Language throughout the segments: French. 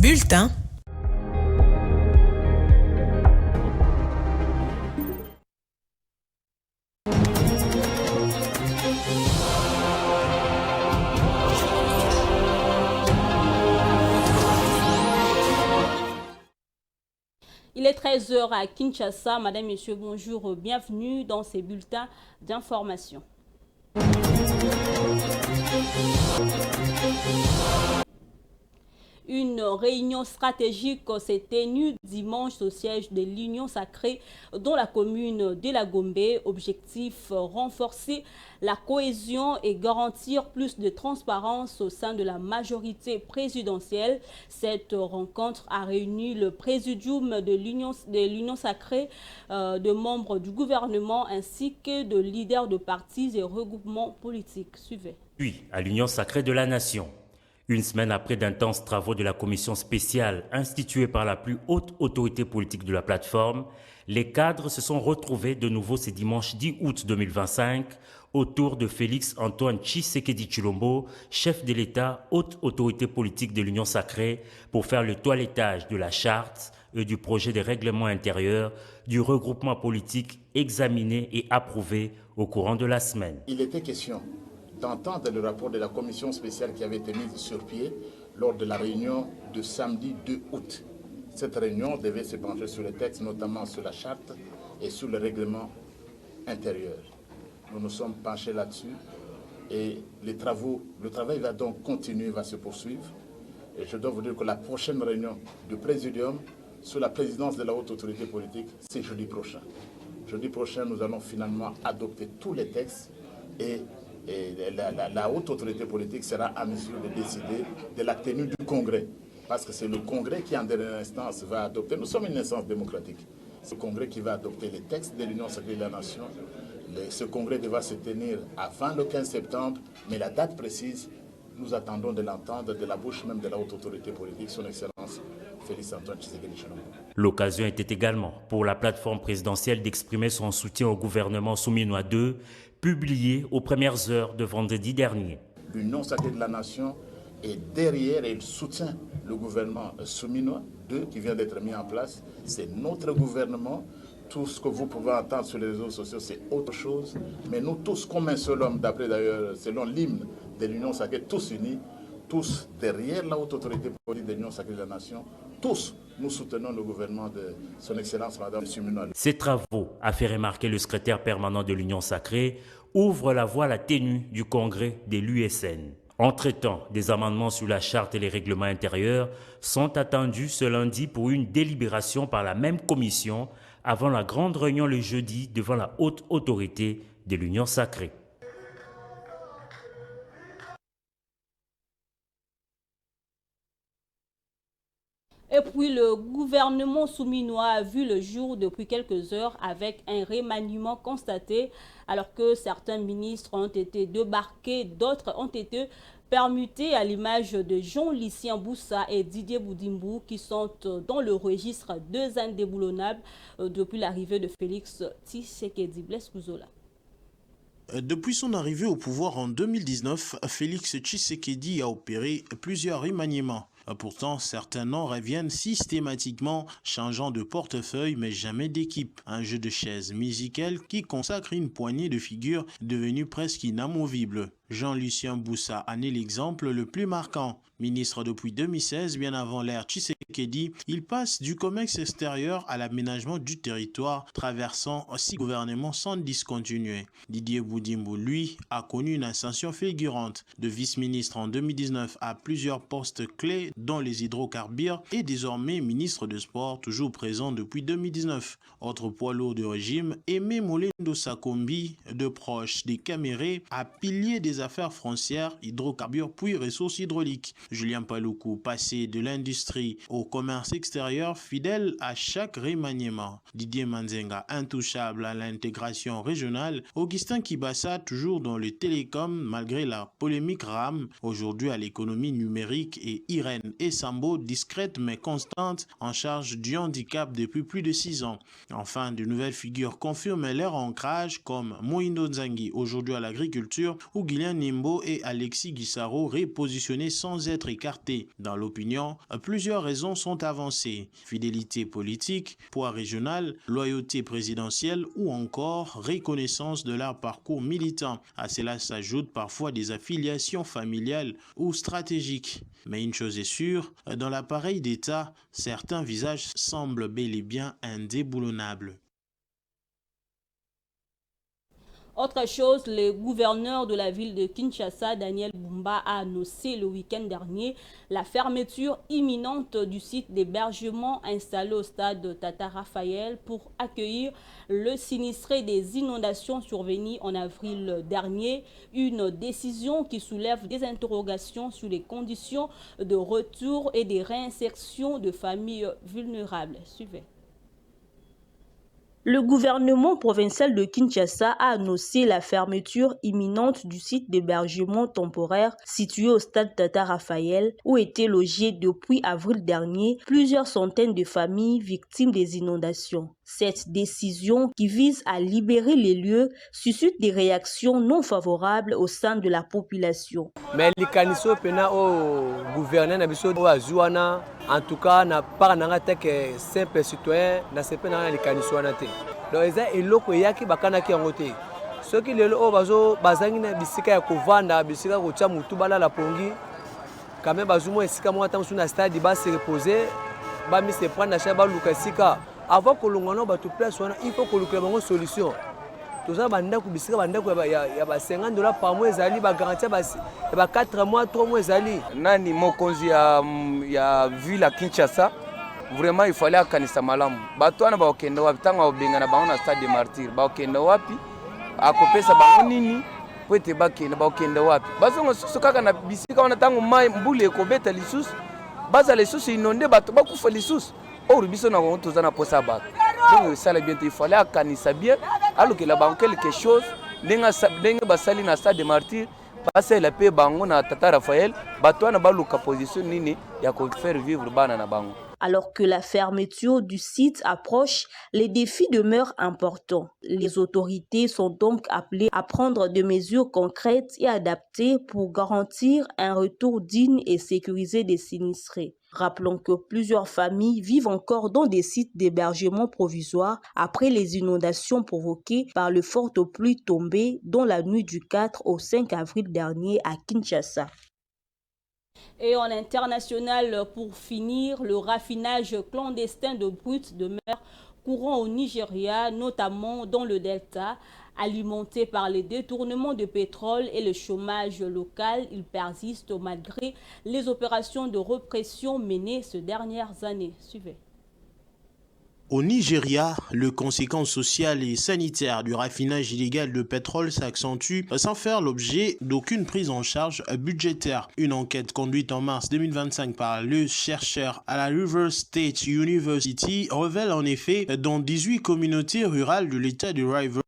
Bulletin. Il est 13 h à Kinshasa. Madame, Messieurs, bonjour. Bienvenue dans ces bulletins d'information. Une réunion stratégique s'est tenue dimanche au siège de l'Union sacrée dans la commune de la Gombe. Objectif, renforcer la cohésion et garantir plus de transparence au sein de la majorité présidentielle. Cette rencontre a réuni le présidium de l'Union sacrée, de membres du gouvernement ainsi que de leaders de partis et regroupements politiques. Suivez. Puis, à l'Union sacrée de la nation. Une semaine après d'intenses travaux de la commission spéciale instituée par la plus haute autorité politique de la plateforme, les cadres se sont retrouvés de nouveau ce dimanche 10 août 2025 autour de Félix Antoine Tshisekedi Tshilombo, chef de l'État, haute autorité politique de l'Union sacrée, pour faire le toilettage de la charte et du projet de règlement intérieur du regroupement politique examiné et approuvé au courant de la semaine. Il était question d'entendre le rapport de la commission spéciale qui avait été mise sur pied lors de la réunion de samedi 2 août. Cette réunion devait se pencher sur les textes, notamment sur la charte et sur le règlement intérieur. Nous nous sommes penchés là-dessus et le travail va donc continuer, va se poursuivre. Et je dois vous dire que la prochaine réunion du Présidium, sous la présidence de la haute autorité politique, c'est jeudi prochain. Jeudi prochain, nous allons finalement adopter tous les textes et la haute autorité politique sera à mesure de décider de la tenue du congrès. Parce que c'est le congrès qui, en dernière instance, va adopter. Nous sommes une instance démocratique. C'est le congrès qui va adopter les textes de l'Union sacrée de la nation. Ce congrès devra se tenir avant le 15 septembre, mais la date précise, nous attendons de l'entendre de la bouche même de la haute autorité politique, son Excellence Félix Antoine Tshisekedi Tshilombo. L'occasion était également pour la plateforme présidentielle d'exprimer son soutien au gouvernement Souminois II, publié aux premières heures de vendredi dernier. L'Union sacrée de la nation est derrière et il soutient le gouvernement Souminois II qui vient d'être mis en place. C'est notre gouvernement. Tout ce que vous pouvez entendre sur les réseaux sociaux, c'est autre chose. Mais nous tous, comme un seul homme, d'après d'ailleurs, selon l'hymne de l'Union sacrée, tous unis, tous derrière la haute autorité politique de l'Union sacrée de la nation, tous nous soutenons le gouvernement de son Excellence Madame Souminois. Ces travaux, a fait remarquer le secrétaire permanent de l'Union sacrée, ouvrent la voie à la tenue du congrès de l'USN. Entre-temps, des amendements sur la charte et les règlements intérieurs sont attendus ce lundi pour une délibération par la même commission avant la grande réunion le jeudi devant la haute autorité de l'Union sacrée. Et puis le gouvernement souminois a vu le jour depuis quelques heures avec un remaniement constaté alors que certains ministres ont été débarqués, d'autres ont été permutés à l'image de Jean-Lucien Boussa et Didier Boudimbou qui sont dans le registre deux indéboulonnables depuis l'arrivée de Félix Tshisekedi. Blaise Kouzola. Depuis son arrivée au pouvoir en 2019, Félix Tshisekedi a opéré plusieurs remaniements. Pourtant, certains noms reviennent systématiquement, changeant de portefeuille mais jamais d'équipe. Un jeu de chaises musicales qui consacre une poignée de figures devenues presque inamovibles. Jean-Lucien Boussa en est l'exemple le plus marquant. Ministre depuis 2016, bien avant l'ère Tshisekedi, il passe du commerce extérieur à l'aménagement du territoire, traversant 6 gouvernements sans discontinuer. Didier Boudimbou, lui, a connu une ascension fulgurante. De vice-ministre en 2019 à plusieurs postes clés dont les hydrocarbures et désormais ministre de Sport, toujours présent depuis 2019. Autre poids lourd de régime, Aimé Molendo Sakombi, de proche des Camérés, a pilier des affaires foncières, hydrocarbures puis ressources hydrauliques. Julien Paluku, passé de l'industrie au commerce extérieur, fidèle à chaque remaniement. Didier Manzenga, intouchable à l'intégration régionale. Augustin Kibassa, toujours dans le télécom malgré la polémique RAM, aujourd'hui à l'économie numérique, et Irène Essambo, discrète mais constante, en charge du handicap depuis plus de 6 ans. Enfin, de nouvelles figures confirment leur ancrage comme Moïndo Nzangi, aujourd'hui à l'agriculture, ou Guilain Julien Nimbo et Alexis Guissaro repositionnés sans être écartés. Dans l'opinion, plusieurs raisons sont avancées. Fidélité politique, poids régional, loyauté présidentielle ou encore reconnaissance de leur parcours militant. À cela s'ajoutent parfois des affiliations familiales ou stratégiques. Mais une chose est sûre, dans l'appareil d'État, certains visages semblent bel et bien indéboulonnables. Autre chose, le gouverneur de la ville de Kinshasa, Daniel Bumba, a annoncé le week-end dernier la fermeture imminente du site d'hébergement installé au stade Tata Raphaël pour accueillir le sinistré des inondations survenues en avril dernier. Une décision qui soulève des interrogations sur les conditions de retour et de réinsertion de familles vulnérables. Suivez. Le gouvernement provincial de Kinshasa a annoncé la fermeture imminente du site d'hébergement temporaire situé au stade Tata Raphaël où étaient logées depuis avril dernier plusieurs centaines de familles victimes des inondations. Cette décision qui vise à libérer les lieux suscite des réactions non favorables au sein de la population. Mais les caniso pena au gouverneur nabiso au azuana en tout cas na pas na que simple citoyen na se pena les caniso anate. Donc eza eloko yaki bakana ki ngote. Ceux qui lelo bazo bazangi na bisika ya kovanda bisika ko tia mutu bala la pongi. Quand même bazumo esika mo atansu na stade ba se reposer ba mi se prendre na chaba luka sika. Avant que l'on ait place, il faut que l'on ait une solution. Tout ça, il y a $50 par mois, il y a garantie 4 mois, 3 mois. Nani mokonzi ya ville à Kinshasa, vraiment il fallait akanisa malamu. Bato wana baokenda wapi tanga obenga na bango na stade de martyr. Baokenda wapi akopesa bango nini po ete bakenda baokenda wapi. Bazongo susu kaka na bisika wana tango mai mbule ekobeta lisusu. Baza lisusu inonde bato bakufa lisusu. Or biso na on tozana posa bato. Donc ça bien il fallait akanisa bien alors que la banque quelque chose denga basali na stade de martyr passer la paix bango na Tata Raphaël bato na baluka position nini ya ko faire vivre bana na bango. Alors que la fermeture du site approche, les défis demeurent importants. Les autorités sont donc appelées à prendre des mesures concrètes et adaptées pour garantir un retour digne et sécurisé des sinistrés. Rappelons que plusieurs familles vivent encore dans des sites d'hébergement provisoire après les inondations provoquées par le fortes pluies tombées dans la nuit du 4 au 5 avril dernier à Kinshasa. Et en international, pour finir, le raffinage clandestin de brut de mer courant au Nigeria, notamment dans le delta, alimenté par les détournements de pétrole et le chômage local, il persiste malgré les opérations de répression menées ces dernières années. Suivez. Au Nigeria, le conséquence sociale et sanitaire du raffinage illégal de pétrole s'accentue sans faire l'objet d'aucune prise en charge budgétaire. Une enquête conduite en mars 2025 par le chercheur à la Rivers State University révèle en effet dans 18 communautés rurales de l'état de Rivers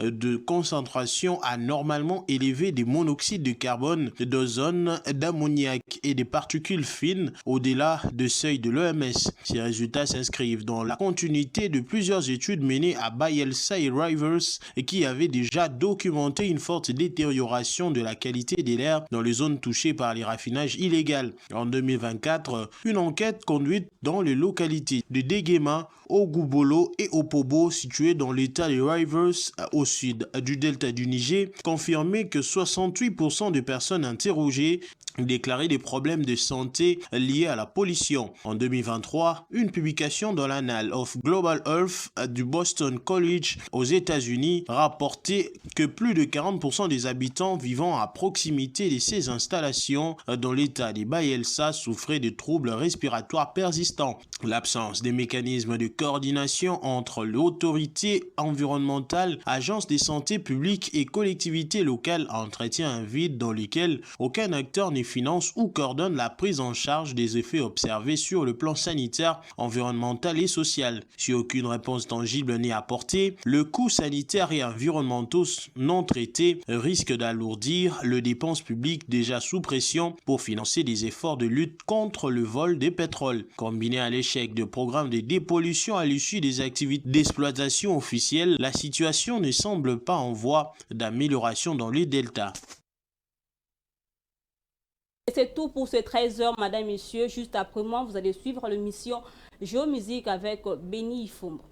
de concentration anormalement élevée des monoxydes de carbone, d'ozone, d'ammoniac et des particules fines au-delà de seuil de l'OMS. Ces résultats s'inscrivent dans la continuité de plusieurs études menées à Bayelsa et Rivers qui avaient déjà documenté une forte détérioration de la qualité de l'air dans les zones touchées par les raffinages illégaux. En 2024, une enquête conduite dans les localités de Degema, Ogubolo et Opobo situées dans l'état de Rivers au sud du delta du Niger confirmait que 68% de personnes interrogées déclaraient des problèmes de santé liés à la pollution. En 2023, une publication dans l'Annals of Global Health du Boston College aux États-Unis rapportait que plus de 40% des habitants vivant à proximité de ces installations dans l'état des Bayelsa souffraient de troubles respiratoires persistants. L'absence des mécanismes de coordination entre l'autorité environnementale, agences de santé publique et collectivités locales entretient un vide dans lequel aucun acteur ne finance ou coordonne la prise en charge des effets observés sur le plan sanitaire, environnemental et social. Si aucune réponse tangible n'est apportée, le coût sanitaire et environnementaux non traités risque d'alourdir les dépenses publiques déjà sous pression pour financer des efforts de lutte contre le vol des pétroles. Combiné à l'échec de programmes de dépollution à l'issue des activités d'exploitation officielles, la situation ne semble pas en voie d'amélioration dans les deltas. c'est tout pour ces 13h, madame, messieurs. Juste après moi, vous allez suivre l'émission Géomusique avec Béni Ifumbo.